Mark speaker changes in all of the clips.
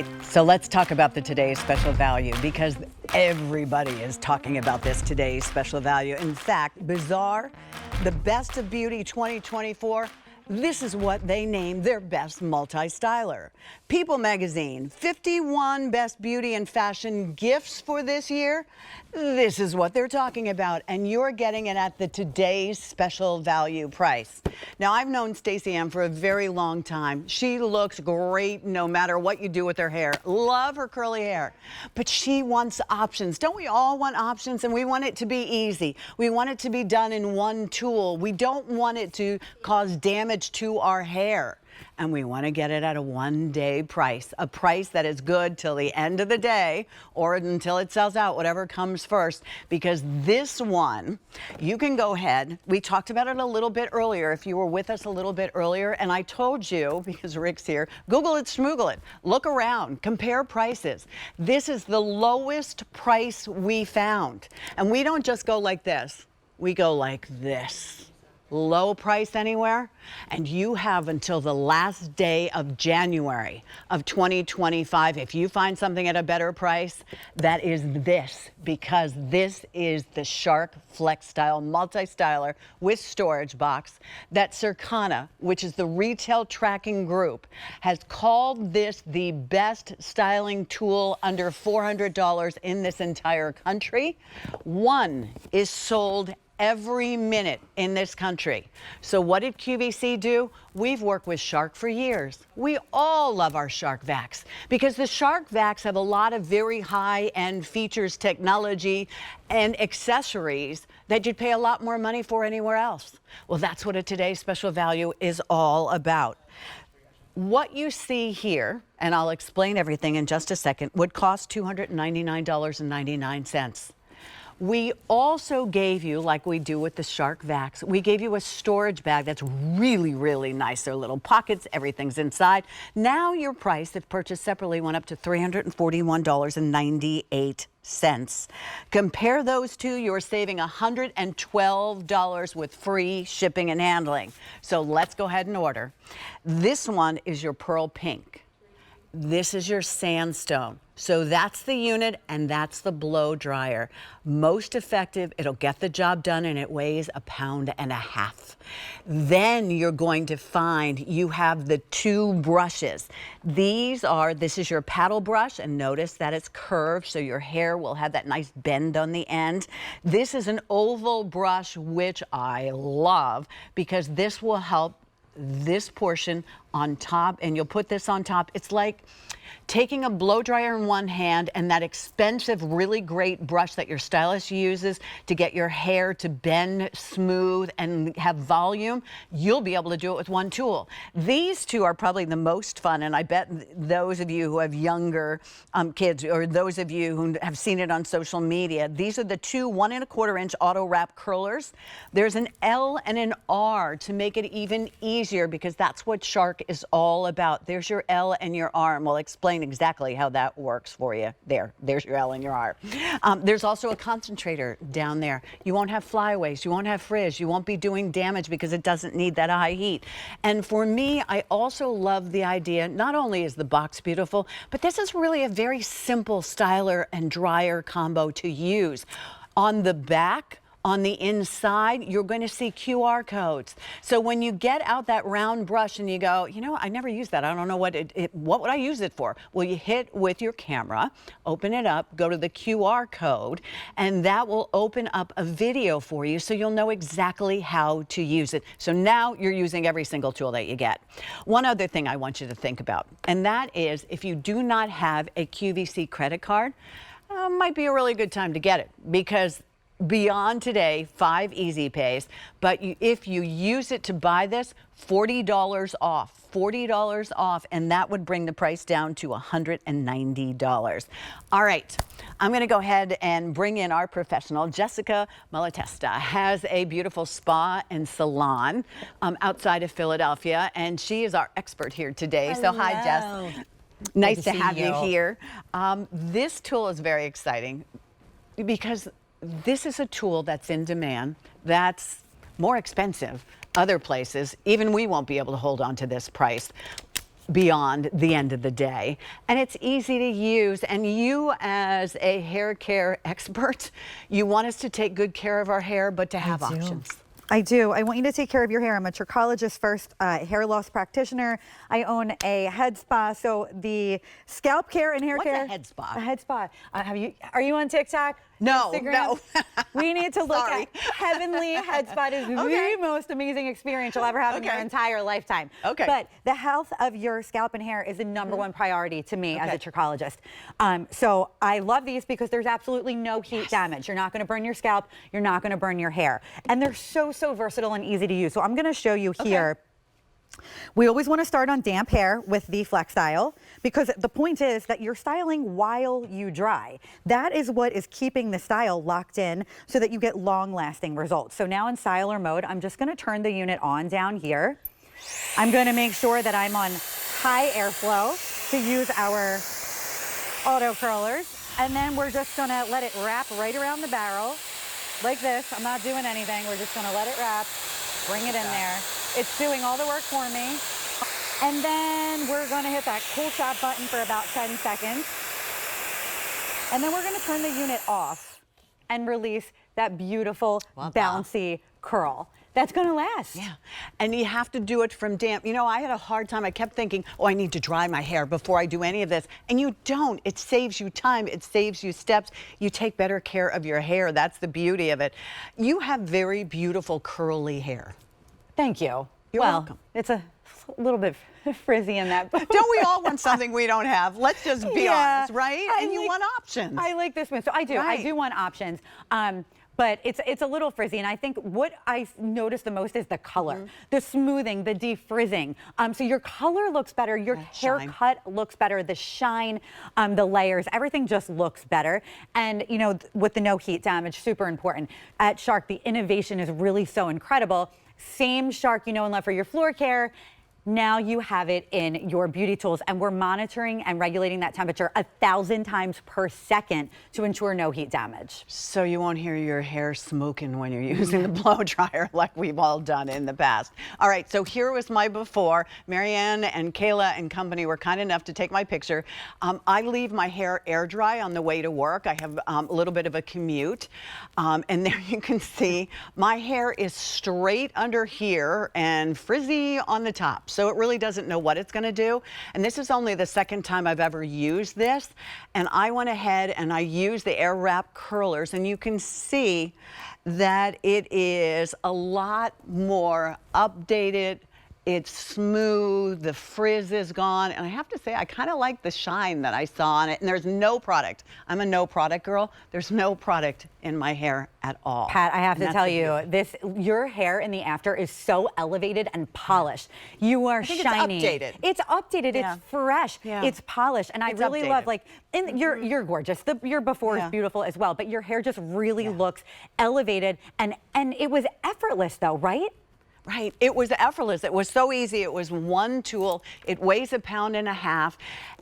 Speaker 1: right, so let's talk about the today's special value, because everybody is talking about this today's special value. In fact, Bazaar, the Best of Beauty 2024, this is what they named their best multi-styler. People magazine, 51 best beauty and fashion gifts for this year. This is what they're talking about, and you're getting it at the today's special value price. Now, I've known Stacey Ann for a very long time. She looks great no matter what you do with her hair. Love her curly hair, but she wants options. Don't we all want options? And we want it to be easy. We want it to be done in one tool. We don't want it to cause damage to our hair. And we want to get it at a one-day price, a price that is good till the end of the day or until it sells out, whatever comes first, because this one, you can go ahead. We talked about it a little bit earlier, if you were with us a little bit earlier, and I told you, because Rick's here, Google it, schmoogle it, look around, compare prices. This is the lowest price we found. And we don't just go like this, we go like this. Low price anywhere, and you have until the last day of January of 2025. If you find something at a better price, that is this, because this is the Shark FlexStyle multi-styler with storage box that Circana, which is the retail tracking group, has called this the best styling tool under $400 in this entire country. One is sold every minute in this country. So what did QVC do? We've worked with Shark for years. We all love our Shark vacs because the Shark vacs have a lot of very high-end features, technology, and accessories that you'd pay a lot more money for anywhere else. Well, that's what a today's special value is all about. What you see here, and I'll explain everything in just a second, would cost $299.99. We also gave you, like we do with the Shark vacs, we gave you a storage bag that's really, really nice. There are little pockets, everything's inside. Now your price, if purchased separately, went up to $341.98. Compare those two, you're saving $112 with free shipping and handling. So let's go ahead and order. This one is your pearl pink. This is your sandstone. So that's the unit and that's the blow dryer. Most effective, it'll get the job done, and it weighs 1.5 pounds. Then you're going to find you have the two brushes. This is your paddle brush, and notice that it's curved so your hair will have that nice bend on the end. This is an oval brush, which I love because this will help this portion on top, and you'll put this on top. It's like taking a blow dryer in one hand and that expensive, really great brush that your stylist uses to get your hair to bend smooth and have volume. You'll be able to do it with one tool. These two are probably the most fun, and I bet those of you who have younger kids, or those of you who have seen it on social media, these are the two 1 1/4 inch auto wrap curlers. There's an L and an R to make it even easier, because that's what Shark is all about. There's your L and your R, and we'll explain exactly how that works for you. There's your L and your R. There's also a concentrator down there. You won't have flyaways, you won't have frizz, you won't be doing damage because it doesn't need that high heat. And for me, I also love the idea, not only is the box beautiful, but this is really a very simple styler and dryer combo to use. On the back, on the inside, you're going to see QR codes. So when you get out that round brush and you go, you know, I never use that. I don't know what would I use it for? Well, you hit with your camera, open it up, go to the QR code, and that will open up a video for you so you'll know exactly how to use it. So now you're using every single tool that you get. One other thing I want you to think about, and that is if you do not have a QVC credit card, might be a really good time to get it, because beyond today, 5 easy pays, but if you use it to buy this, $40 off, and that would bring the price down to $190. All right, I'm going to go ahead and bring in our professional. Jessica Malatesta has a beautiful spa and salon outside of Philadelphia, and she is our expert here today.
Speaker 2: Hello.
Speaker 1: So hi, Jess. Nice to have you here. This tool is very exciting because this is a tool that's in demand, that's more expensive other places. Even we won't be able to hold on to this price. beyond the end of the day, and it's easy to use. And you, as a hair care expert, you want us to take good care of our hair, but to have options.
Speaker 2: I do. I want you to take care of your hair. I'm a trichologist first, hair loss practitioner. I own a head spa. So the scalp care and hair care.
Speaker 1: What's a head spa?
Speaker 2: A head spa. Are you on TikTok?
Speaker 1: No,
Speaker 2: Instagram?
Speaker 1: no.
Speaker 2: We need to look at Heavenly Head Spa. Is the most amazing experience you'll ever have in your entire lifetime.
Speaker 1: Okay.
Speaker 2: But the health of your scalp and hair is the number one priority to me as a trichologist. So I love these because there's absolutely no heat damage. You're not going to burn your scalp. You're not going to burn your hair. And they're so versatile and easy to use. So I'm going to show you here. We always want to start on damp hair with the FlexStyle because the point is that you're styling while you dry. That is what is keeping the style locked in so that you get long-lasting results. So now in styler mode, I'm just going to turn the unit on down here. I'm going to make sure that I'm on high airflow to use our auto curlers. And then we're just going to let it wrap right around the barrel like this. I'm not doing anything. We're just going to let it wrap, bring it in there. It's doing all the work for me. And then we're going to hit that cool shot button for about 10 seconds. And then we're going to turn the unit off and release that beautiful bouncy curl. That's going to last.
Speaker 1: Yeah, and you have to do it from damp. You know, I had a hard time. I kept thinking, oh, I need to dry my hair before I do any of this. And you don't. It saves you time. It saves you steps. You take better care of your hair. That's the beauty of it. You have very beautiful curly hair.
Speaker 2: Thank you.
Speaker 1: You're welcome.
Speaker 2: It's a little bit frizzy in that.
Speaker 1: Don't we all want something we don't have? Let's just be honest, right? And you want options.
Speaker 2: I like this one. So I do. I do want options. But it's a little frizzy, and I think what I notice the most is the color, the smoothing, the defrizzing. So your color looks better, your haircut looks better, the shine, the layers, everything just looks better. And you know, with the no heat damage, super important. At Shark, the innovation is really so incredible. Same Shark you know and love for your floor care. Now you have it in your beauty tools, and we're monitoring and regulating that temperature 1,000 times per second to ensure no heat damage.
Speaker 1: So you won't hear your hair smoking when you're using the blow dryer like we've all done in the past. All right, so here was my before. Marianne and Kayla and company were kind enough to take my picture. I leave my hair air dry on the way to work. I have a little bit of a commute. And there you can see my hair is straight under here and frizzy on the top. So it really doesn't know what it's going to do. And this is only the second time I've ever used this. And I went ahead and I used the air wrap curlers, and you can see that it is a lot more updated. It's smooth, the frizz is gone, and I have to say I kind of like the shine that I saw on it, and there's no product. I'm a no product girl. There's no product in my hair at all.
Speaker 2: Pat, I have to tell you, your hair in the after is so elevated and polished. You are shiny.
Speaker 1: It's updated.
Speaker 2: It's updated, it's fresh, it's polished, and I really love, like, and you're gorgeous. Your before is beautiful as well, but your hair just really looks elevated, and it was effortless though, right?
Speaker 1: Right. It was effortless. It was so easy. It was one tool. It weighs 1.5 pounds.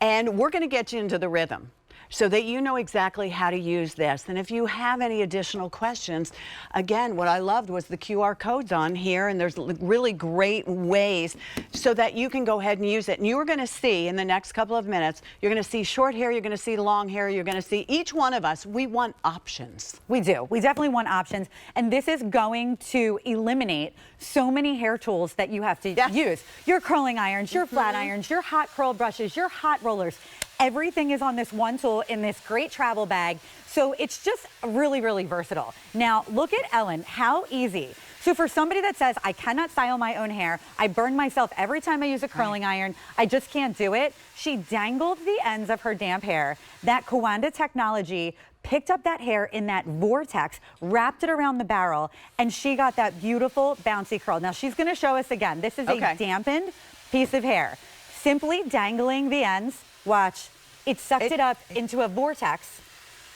Speaker 1: And we're going to get you into the rhythm so that you know exactly how to use this. And if you have any additional questions, again, what I loved was the QR codes on here, and there's really great ways so that you can go ahead and use it. And you are going to see in the next couple of minutes, you're going to see short hair, you're going to see long hair, you're going to see each one of us. We want options.
Speaker 2: We do. We definitely want options. And this is going to eliminate so many hair tools that you have to use. Your curling irons, your flat irons, your hot curl brushes, your hot rollers. Everything is on this one tool in this great travel bag. So it's just really, really versatile. Now, look at Ellen, how easy. So for somebody that says, I cannot style my own hair, I burn myself every time I use a curling iron, I just can't do it. She dangled the ends of her damp hair. That Kawanda technology picked up that hair in that vortex, wrapped it around the barrel, and she got that beautiful bouncy curl. Now she's gonna show us again. This is a dampened piece of hair. Simply dangling the ends. Watch, it sucked it up into a vortex,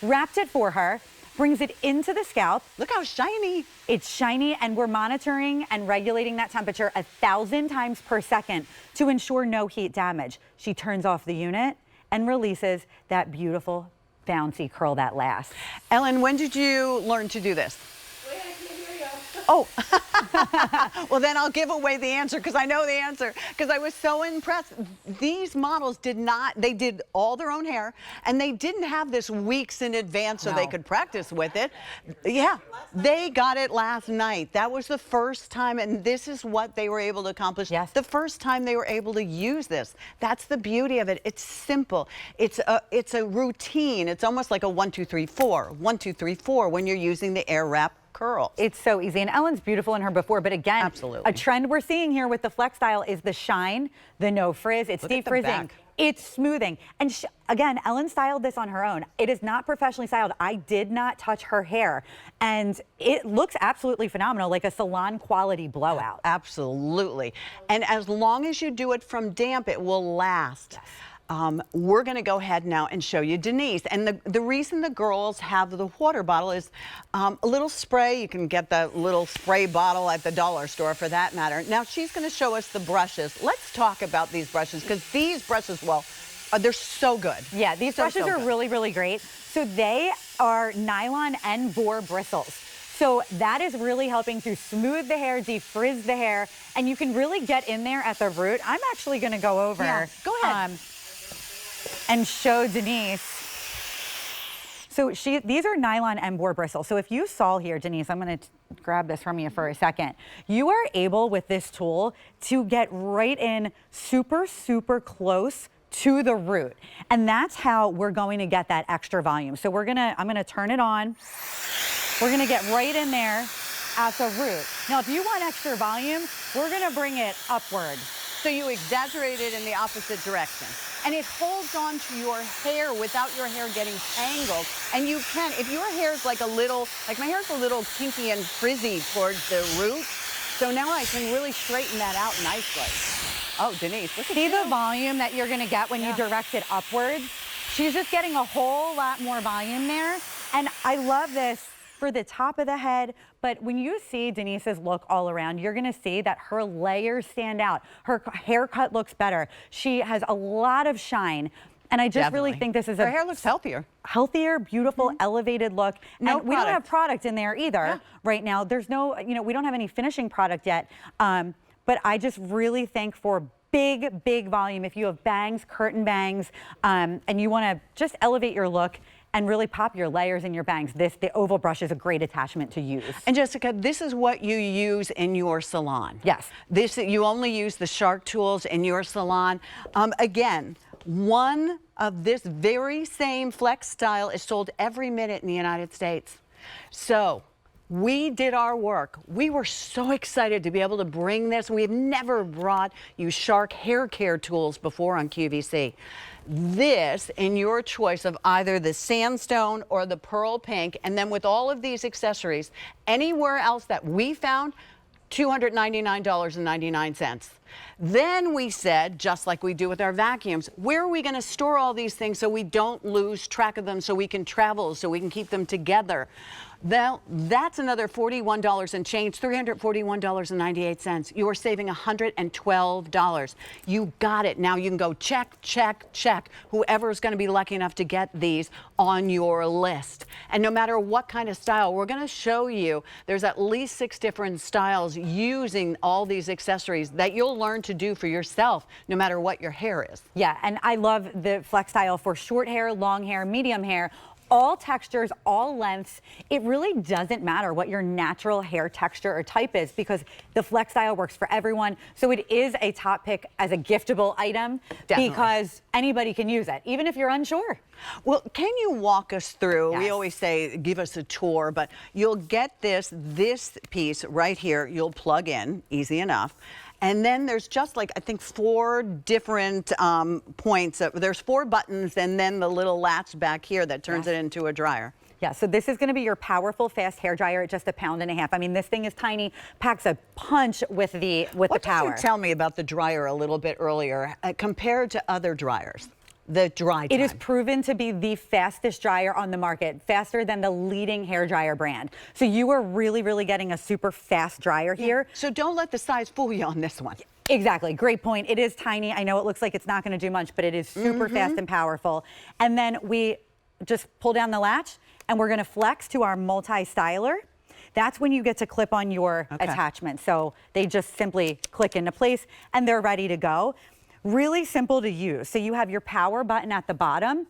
Speaker 2: wrapped it for her, brings it into the scalp.
Speaker 1: Look how shiny.
Speaker 2: It's shiny, and we're monitoring and regulating that temperature 1,000 times per second to ensure no heat damage. She turns off the unit and releases that beautiful bouncy curl that lasts.
Speaker 1: Ellen, when did you learn to do this?
Speaker 3: Wait, I can't hear you.
Speaker 1: Oh, well then I'll give away the answer because I know the answer because I was so impressed. These models they did all their own hair and they didn't have this weeks in advance so they could practice with it. Yeah, they got it last night. That was the first time, and this is what they were able to accomplish.
Speaker 2: Yes.
Speaker 1: The first time they were able to use this. That's the beauty of it. It's simple. It's a routine. It's almost like a 1, 2, 3, 4. 1, 2, 3, 4 when you're using the air wrap curl.
Speaker 2: It's so easy. And Ellen's beautiful in her before, but again,
Speaker 1: absolutely,
Speaker 2: a trend we're seeing here with the FlexStyle is the shine, the no frizz, it's deep frizzing, it's smoothing. And again, Ellen styled this on her own. It is not professionally styled. I did not touch her hair. And it looks absolutely phenomenal, like a salon quality blowout.
Speaker 1: Absolutely. And as long as you do it from damp, it will last. Yes. We're going to go ahead now and show you Denise. And the reason the girls have the water bottle is a little spray. You can get the little spray bottle at the dollar store for that matter. Now she's going to show us the brushes. Let's talk about these brushes because these brushes, well, they're so good.
Speaker 2: Yeah, these brushes are really, really great. So they are nylon and boar bristles. So that is really helping to smooth the hair, defrizz the hair, and you can really get in there at the root. I'm actually going to go over.
Speaker 1: Yeah, go ahead.
Speaker 2: And show Denise. So these are nylon and boar bristles. So if you saw here, Denise, I'm going to grab this from you for a second. You are able with this tool to get right in super, super close to the root. And that's how we're going to get that extra volume. So I'm going to turn it on. We're going to get right in there at the root. Now, if you want extra volume, we're going to bring it upward.
Speaker 1: So you exaggerate it in the opposite direction. And it holds on to your hair without your hair getting tangled. And you can, if your hair is like my hair's a little kinky and frizzy towards the root, so now I can really straighten that out nicely. Oh, Denise, look at
Speaker 2: See the volume that you're gonna get when you direct it upwards? She's just getting a whole lot more volume there. And I love this for the top of the head, but when you see Denise's look all around, you're gonna see that her layers stand out. Her haircut looks better. She has a lot of shine. And I just really think this is
Speaker 1: her hair looks healthier.
Speaker 2: Healthier, beautiful, elevated look. And we don't have product in there either right now. There's no, we don't have any finishing product yet. But I just really think for big, big volume, if you have bangs, curtain bangs, and you wanna just elevate your look and really pop your layers in your bangs, the oval brush is a great attachment to use.
Speaker 1: And Jessica, this is what you use in your salon.
Speaker 2: Yes.
Speaker 1: You only use the Shark tools in your salon. Again, one of this very same FlexStyle is sold every minute in the United States. So we did our work. We were so excited to be able to bring this. We've never brought you Shark hair care tools before on QVC. This in your choice of either the sandstone or the pearl pink, and then with all of these accessories, anywhere else that we found, $299.99. Then we said, just like we do with our vacuums, where are we going to store all these things so we don't lose track of them, so we can travel, so we can keep them together? Well, that's another $41 and change, $341.98. You are saving $112. You got it. Now you can go check, check, check. Whoever's going to be lucky enough to get these on your list. And no matter what kind of style, we're going to show you there's at least 6 different styles using all these accessories that you'll learn to do for yourself, no matter what your hair is.
Speaker 2: Yeah, and I love the FlexStyle for short hair, long hair, medium hair. All textures, all lengths. It really doesn't matter what your natural hair texture or type is because the FlexStyle works for everyone. So it is a top pick as a giftable item. Definitely. Because anybody can use it, even if you're unsure.
Speaker 1: Well, can you walk us through?
Speaker 2: Yes.
Speaker 1: We always say give us a tour, but you'll get this piece right here. You'll plug in, easy enough. And then there's just like, I think 4 different points. There's 4 buttons and then the little latch back here that turns it into a dryer.
Speaker 2: Yeah, so this is going to be your powerful, fast hair dryer at just £1.50 pounds. I mean, this thing is tiny, packs a punch with the power.
Speaker 1: What did you tell me about the dryer a little bit earlier compared to other dryers? The dry time.
Speaker 2: It is proven to be the fastest dryer on the market, faster than the leading hair dryer brand. So you are really, really getting a super fast dryer here.
Speaker 1: So don't let the size fool you on this one.
Speaker 2: Exactly, great point. It is tiny. I know it looks like it's not going to do much, but it is super fast and powerful. And then we just pull down the latch and we're going to flex to our multi-styler. that's when you get to clip on your attachments. So they just simply click into place and they're ready to go. Really simple to use. So you have your power button at the bottom.